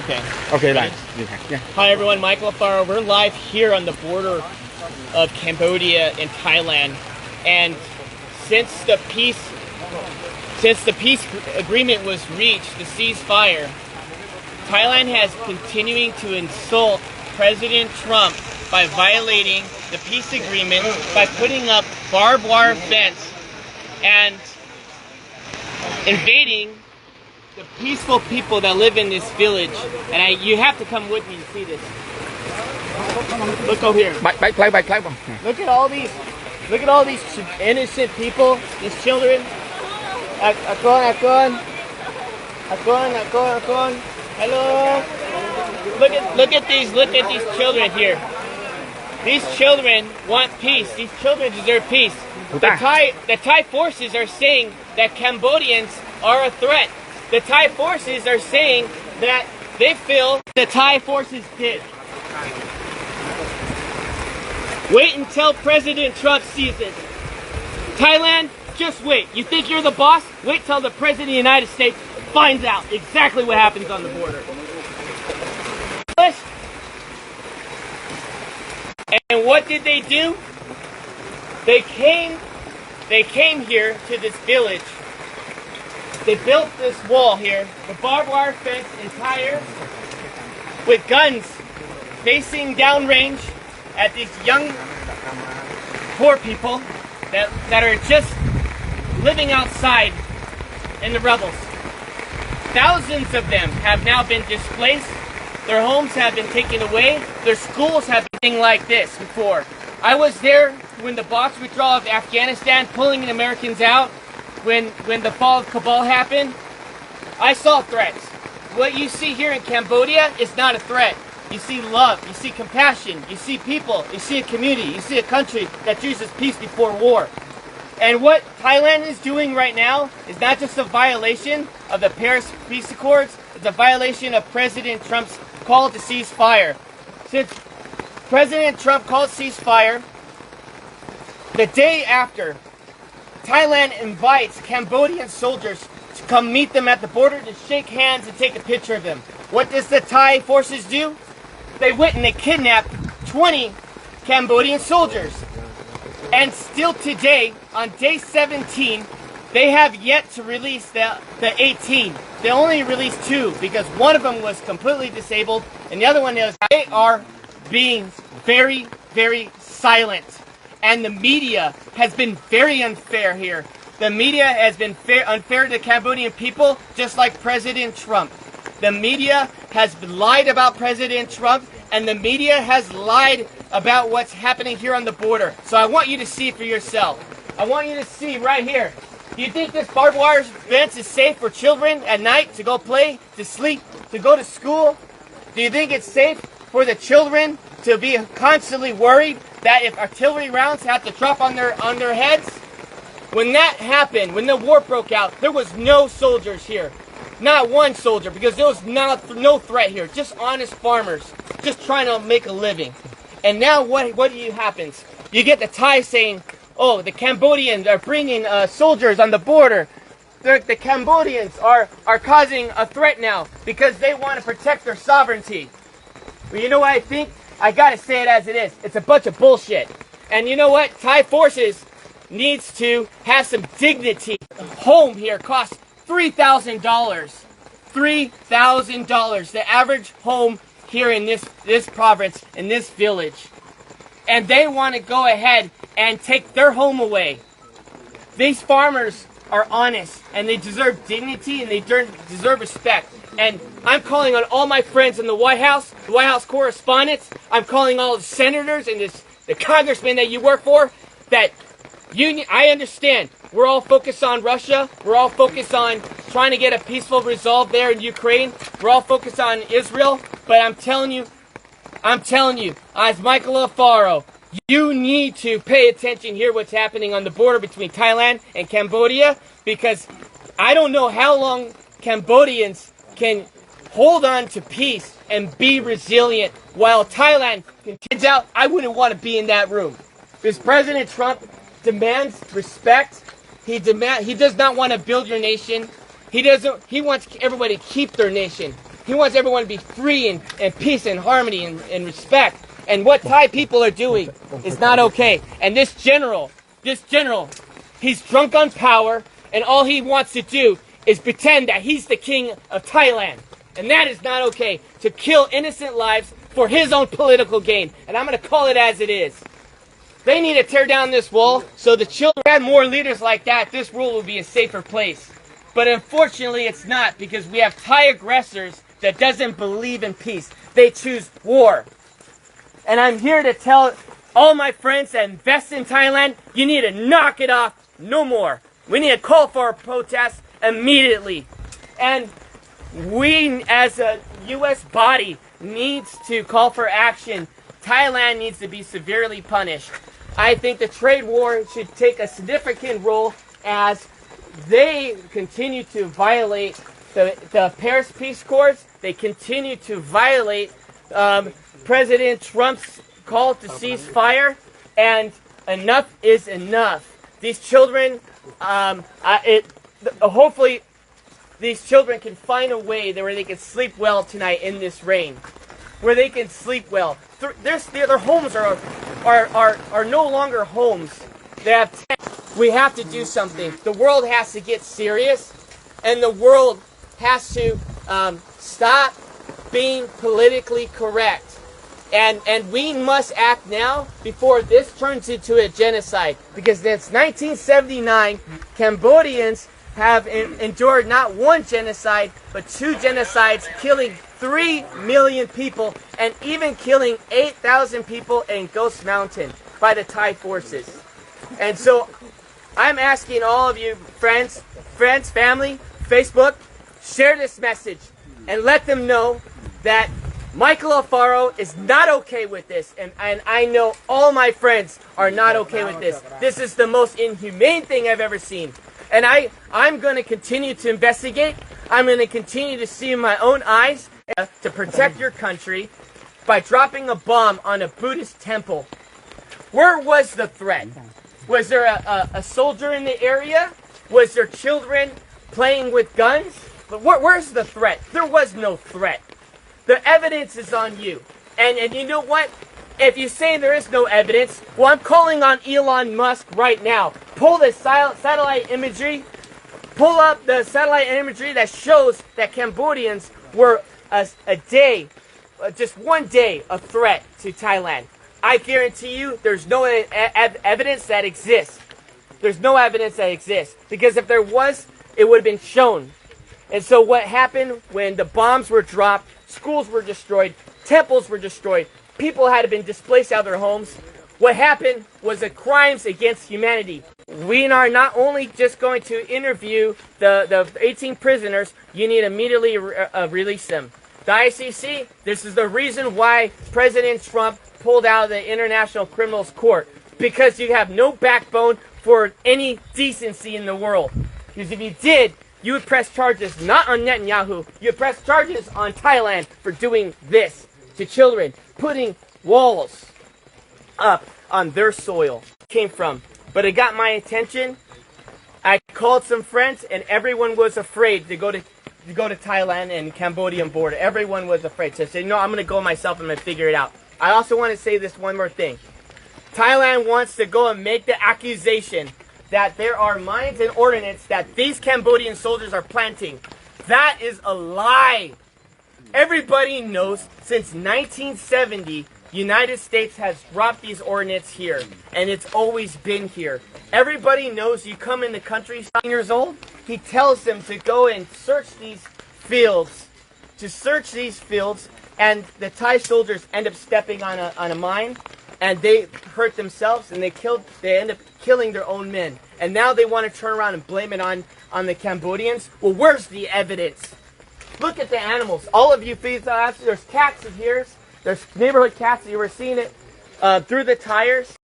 Okay. Okay, like, yeah. Hi everyone, Michael Alfaro. We're live here on the border of Cambodia and Thailand, and since the peace agreement was reached, the ceasefire, Thailand has continuing to insult President Trump by violating the peace agreement by putting up barbed wire fence and invading the peaceful people that live in this village. And you have to come with me to see this. Look over here. Look at all these innocent people, these children. Akon. Hello. Look at these children here. These children want peace. These children deserve peace. The Thai forces are saying that Cambodians are a threat. The Thai forces are saying that they feel the Thai forces did. Wait until President Trump sees it. Thailand, just wait. You think you're the boss? Wait till the President of the United States finds out exactly what happens on the border. And what did they do? They came here to this village. They built this wall here, the barbed wire fence entire, with guns facing downrange at these young, poor people that are just living outside in the rubbles. Thousands of them have now been displaced. Their homes have been taken away. Their schools have been like this before. I was there when the box withdrawal of Afghanistan, pulling the Americans out, when the fall of Kabul happened. I saw threats. What you see here in Cambodia is not a threat. You see love, you see compassion, you see people, you see a community, you see a country that chooses peace before war. And what Thailand is doing right now is not just a violation of the Paris Peace Accords, it's a violation of President Trump's call to ceasefire. Since President Trump called ceasefire, the day after, Thailand invites Cambodian soldiers to come meet them at the border to shake hands and take a picture of them. What does the Thai forces do? They went and they kidnapped 20 Cambodian soldiers. And still today, on day 17, they have yet to release the 18. They only released 2 because one of them was completely disabled and the other one is. They are being very, very silent. And the media has been very unfair here. The media has been unfair to the Cambodian people, just like President Trump. The media has lied about President Trump, and the media has lied about what's happening here on the border. So I want you to see for yourself. I want you to see right here. Do you think this barbed wire fence is safe for children at night to go play, to sleep, to go to school? Do you think it's safe for the children to be constantly worried that if artillery rounds have to drop on their heads? When that happened, when the war broke out, there was no soldiers here. Not one soldier, because there was no threat here. Just honest farmers, just trying to make a living. And now what happens? You get the Thai saying, oh, the Cambodians are bringing soldiers on the border. The Cambodians are causing a threat now because they want to protect their sovereignty. Well, you know what I think? I gotta say it as it is. It's a bunch of bullshit. And you know what? Thai forces needs to have some dignity. A home here costs $3,000. $3,000. The average home here in this province, in this village. And they want to go ahead and take their home away. These farmers are honest, and they deserve dignity, and they deserve respect. And I'm calling on all my friends in the White House correspondents. I'm calling all the senators and the congressmen that you work for. That I understand. We're all focused on Russia. We're all focused on trying to get a peaceful resolve there in Ukraine. We're all focused on Israel. But I'm telling you, as Michael Alfaro, you need to pay attention here what's happening on the border between Thailand and Cambodia, because I don't know how long Cambodians can hold on to peace and be resilient while Thailand continues out. I wouldn't want to be in that room. Because President Trump demands respect. He does not want to build your nation. He wants everybody to keep their nation. He wants everyone to be free and peace and harmony and respect. And what Thai people are doing is not okay. And this general, he's drunk on power, and all he wants to do is pretend that he's the king of Thailand. And that is not okay, to kill innocent lives for his own political gain. And I'm going to call it as it is. They need to tear down this wall so the children had more leaders like that. This world will be a safer place. But unfortunately, it's not, because we have Thai aggressors that doesn't believe in peace. They choose war. And I'm here to tell all my friends that invest in Thailand, you need to knock it off no more. We need to call for a protest immediately. And we, as a U.S. body, needs to call for action. Thailand needs to be severely punished. I think the trade war should take a significant role as they continue to violate the Paris Peace Accords. They continue to violate President Trump's call to cease fire, and enough is enough. These children, hopefully, these children can find a way where they can sleep well tonight in this rain, where they can sleep well. Their homes are no longer homes. They have tents. We have to do something. The world has to get serious, and the world has to stop being politically correct. And we must act now before this turns into a genocide. Because since 1979, Cambodians have endured not one genocide, but 2 genocides, killing 3 million people, and even killing 8,000 people in Ghost Mountain by the Thai forces. And so I'm asking all of you, friends, family, Facebook, share this message and let them know that Michael Alfaro is not okay with this, and I know all my friends are not okay with this. This is the most inhumane thing I've ever seen. And I'm going to continue to investigate. I'm going to continue to see in my own eyes to protect your country by dropping a bomb on a Buddhist temple. Where was the threat? Was there a soldier in the area? Was there children playing with guns? But where's the threat? There was no threat. The evidence is on you. And you know what? If you say there is no evidence, well, I'm calling on Elon Musk right now. Pull the satellite imagery. Pull up the satellite imagery that shows that Cambodians were just one day, a threat to Thailand. I guarantee you there's no evidence that exists. There's no evidence that exists. Because if there was, it would have been shown. And so what happened when the bombs were dropped, schools were destroyed, temples were destroyed, people had been displaced out of their homes. What happened was the crimes against humanity. We are not only just going to interview the 18 prisoners, you need to immediately release them. The ICC, this is the reason why President Trump pulled out of the International Criminals Court. Because you have no backbone for any decency in the world. Because if you did, you would press charges not on Netanyahu, you would press charges on Thailand for doing this to children, putting walls up on their soil. Came from. But it got my attention. I called some friends, and everyone was afraid to go to Thailand and Cambodian border. Everyone was afraid. So I said, no, I'm going to go myself, I'm going to figure it out. I also want to say this one more thing. Thailand wants to go and make the accusation that there are mines and ordnance that these Cambodian soldiers are planting. That is a lie. Everybody knows since 1970, United States has dropped these ordnance here, and it's always been here. Everybody knows you come in the country 7 years old, he tells them to go and search these fields, and the Thai soldiers end up stepping on a mine, and they hurt themselves, and they end up killing their own men. And now they want to turn around and blame it on the Cambodians. Well, where's the evidence? Look at the animals. All of you feed there's cats in here. There's neighborhood cats. You were seeing it through the tires.